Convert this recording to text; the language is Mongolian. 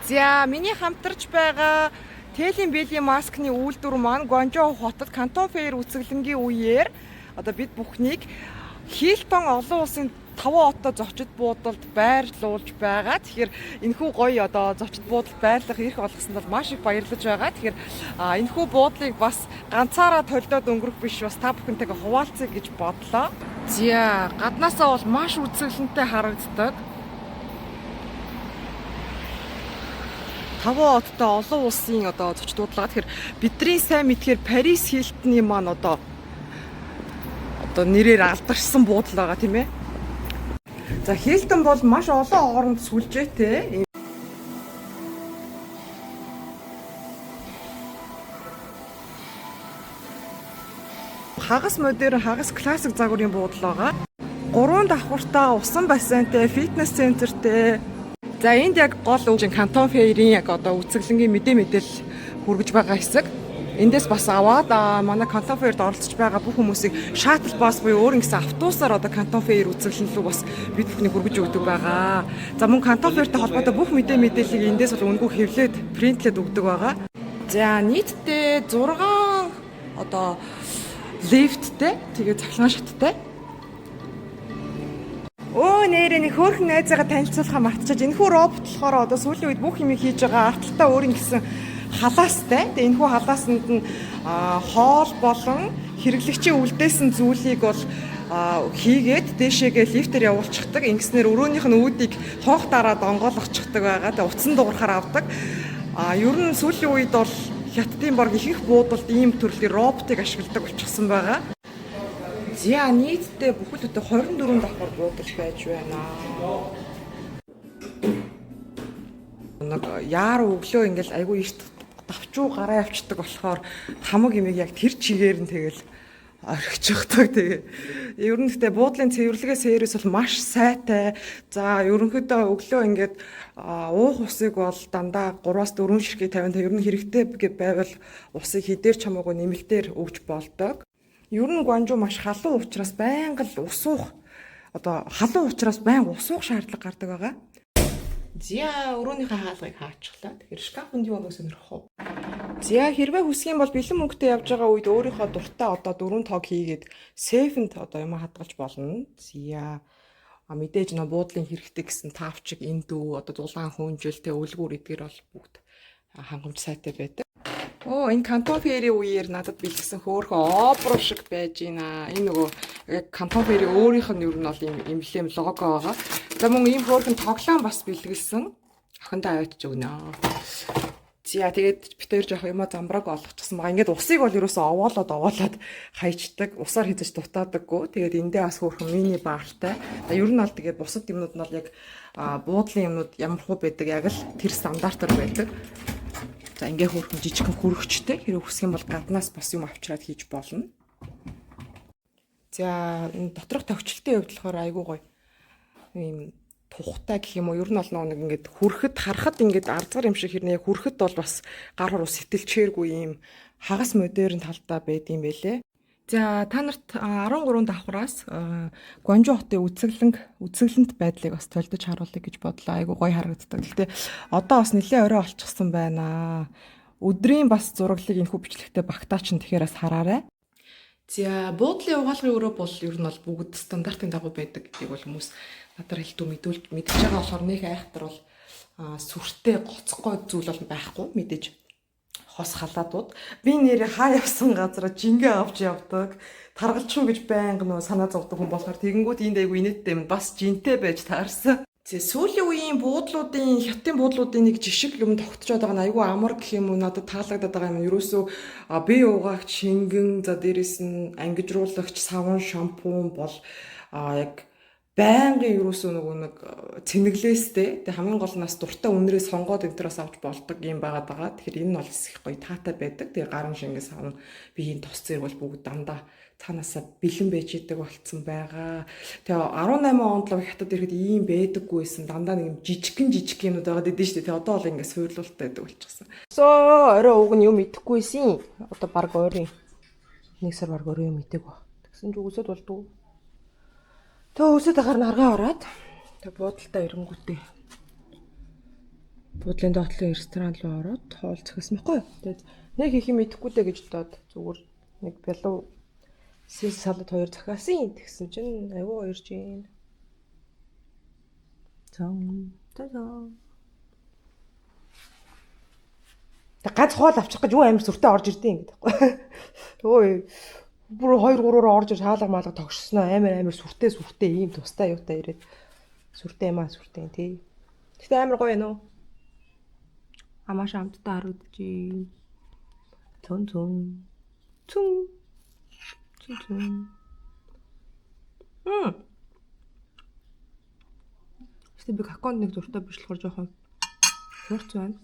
За миний хамтарч байгаа Тэлийн Беллийн маскны үйлдвэр маань Гуанчжоу хотод Кантон Фэйр үзэсгэлэнгийн үеэр одоо бид бүхнийг Хилтон олон улсын 5 отоо зочид буудалд байрлуулж байгаа. Тэгэхээр энэхүү гоё одоо зочид буудалд байрлах эрх олгосонд бол маш их баярлаж байгаа. Тэгэхээр энэхүү буудлыг бас ганцаараа толдоод өнгөрөх биш, бас та бүхэнтэйгээ хуваалцъя гэж бодлоо. За гаднаасаа бол маш үзэсгэлэнтэй харагддаг. 5 оттой олон улсын одоо зочид буудлага. Тэгэхээр бидний сайн мэдхээр Парис Хилтны маань одоо нэрээр алдаршсан буудлага байгаа тийм ээ. За Хилтон бол маш олон хооронд сүлжээтэй. Хагас модерн, хагас классик загварын буудлага. 3 давхартай усан бассейнтэй, фитнес центртэй. За энд яг гол Кантон Фэйрийн яг одоо үзэсгэлэнгийн мэдээлэл хүргэж байгаа хэсэг. Эндээс бас аваад манай Кантон Фэйрд оролцож байгаа бүх хүмүүсийг шаттл бас буюу өөр нэгэн автобусаар одоо Кантон Фэйр үзэсгэлэн рүү бас бид бүхнийг хүргэж өгдөг байгаа. За мөн Кантон Фэйртэй холбоотой бүх мэдээллийг эндээс бол үнэгүй хэвлээд принтлээд өгдөг байгаа. За нийтдээ 6 одоо лифттэй, тэгээд цахилгаан шаттай. Өө нэрээ нэг хөөрхөн найзаагаа танилцуулахаа мартчихаж энэхүү робот болохоор одоо сүүлийн үед бүх юм хийж байгаа арталтаа өөрийн гэсэн халаастай. Тэгээ энэхүү халаасанд нь хоол болон хэрэглэгчийн үлдээсэн зүйлийг бол хийгээд дээшээгээ лифтээр явуулчихдаг. Ингэснээр өрөөнийх нь үүдийг хонх дараад онгойлгочихдаг байгаа. Тэгээ утсан дуурахаар авдаг. Ер нь сүүлийн үед бол хятадын баг ихэнх буудалд ийм төрлийн роботыг ашигладаг болчихсон байгаа. За нийтдээ бүхэл бүтэн 24 давхар буудал байж байна. Нэг яар өглөө ингээл айгүй эрт давчуу гараа явцдаг болохоор хамаг имийг яг тэр чигээр нь тэгэл орхичихдаг. Тэгээ ер нь гэхдээ буудлын цэвэрлэгээ сээрээс бол маш сайтай. За ерөнхийдөө өглөө ингээд уух усыг бол дандаа 3-4 ширхэг тавина. Ер нь хэрэгтэй байвал усыг хідээр ч хамаагүй нэмэлтээр өгж болдог. Ер нь Гуанчжоу маш халуун учраас байнга л усуух халуун учраас байнга усуух шаардлага гардаг байгаа. За өрөөнийхөө хаалгыг хаачихлаа. Тэгэхээр шкафанд юу нэг сонирхох уу? За хэрвээ хүсэх юм бол бэлэн мөнгөтэй явж байгаа үед өөрийнхөө дуртай одоо 4 тоог хийгээд сейфэнд одоо юм хадгалж болно. За мэдээж нөө буудлын хэрэгтэй гэсэн тавчиг, эндүү одоо дулаан хүнжилтэй өлгүүр эдгээр бол бүгд хангамж сайтай байдаг. Энэ Кантон Фэйрийн үеэр надад бэлгэсэн хөөрхөн опера шиг байж байна. Энэ нөгөө яг Кантон Фэйрийн өөрийнх нь ер нь бол ийм эмблем лого байгаа. За мөн ийм хөөрхөн тоглоом бас бэлгэлсэн. Охиндоо аваач өгнө. За тэгээд би тэр жоох юм замбрааг олгочихсон байгаа. Ингээд усыг бол ерөөсөө овоолоод хайчдаг. Усаар хийж дутаадаггүй. Тэгээд эндээ бас хөөрхөн мини баартай. Ер нь бол тэгээд бусад юмнууд нь бол яг буудлын юмнууд ямар хөө байдаг яг л тэр стандартаар байдаг. За ингээ хөөрхөн жижигхэн хүрэгчтэй хэрэг хүсэх юм бол гаднаас бас юм авчираад хийж болно. За доторх тохичлолтын хувьд болохоор айгүй гоё. Ийм тухтай гэх юм уу ер нь бол нэг ингээд хүрхэд харахад ингээд ардгар юм шиг хэрнээ хүрхэд бол бас гар хуруу сэтэлчээргүй ийм хагас модерн талдаа байд юм байлээ. За та нарт 13 давхраас Гуанчжоу хотын үзэсгэлэнт байдлыг бас толдож харуулъя гэж бодлоо. Айгу гоё харагддаг. Гэхдээ одоо бас нэлээд орой олчихсан байна. Өдрийн бас зураглалыг энэхүү бичлэгтээ багтаач нь тэгэхээр бас хараарай. За буудлын угаалгын өрөө бол ер нь бол бүгд стандартын дагуу байдаг гэдгийг бол хүмүүс надад хэлдүү мэдж байгаа болохоор нэг айхтар бол сүртэй гоцгой зүйл бол байхгүй мэдээж. Хос халаадууд би нэрээ хаа явсан газараа жингээ авч явдаг таргалчихгүй гэж байнга нөө санаа зовдөг хүн болохоор тэгэнгүүт энд айгу инээдтэй юм бас жинтэй байж таарсан. Сүүлийн үеийн буудлуудын хятадын буудлуудын нэг жишг юм тогтцоод байгаа нь айгу амар гэх юм уу надад таалагдаад байгаа юм. Ерөөсөө бие угаагч шингэн за дээрэс нь ангижруулагч савн шампунь бол яг байнгын ерөөсөө нэг цэнэглээстэй. Тэгээ хамгийн гол нь бас дуртай үнрээ сонгоод энтерээс авч болдог юм байгаад байгаа. Тэгэхээр энэ бол их гоё таатай байдаг. Тэгээ гарын шингээс авна биеийн тос зэрэг бол бүгд дандаа цаанаасаа бэлэн байж идэг болцсон байгаа. Тэгээ 18 онд л хятад ирэхэд ийм байдаггүйсэн. Дандаа нэг жижиг юмнууд байгаад идэв шүү дээ. Тэгээ одоо бол ингээд суйрлуултай байдаг болчихсон. Орой уг нь юм идэхгүйсэн. Одоо баг ойрын нэг сар баг орой юм идэг ба. Тэгсэн ч үгүйсэд болдгоо. Тэг үсэд агаар наргаа ороод тэг буудалтай ирэнгүүтээ буудлын доотлын ресторан руу ороод хоол зөхсөн байхгүй юу. Тэгээд нэг хийх юм идэхгүй дээ гэж бодоод зүгээр нэг бялуу сэл салат 2 захиасан тэгсэн чинь айгүй хоёрж ийн. Цаа. Тэг ганц хоол авчих гэж юу амар сүртэй орж ирдээ ингэдэг байхгүй. Өө бүр 2 3-оор орж ир хаалга маалга тогшсноо амар сүртэй ийм тустай юутай ирээд сүртэй юм аа сүртэй тий. Гэтэ амар гоё нөө. Амааш амттай харагдаж ийн. Цун. Гэтэ би каконд нэг зуртай бичлэхэр жоохон хурц байна.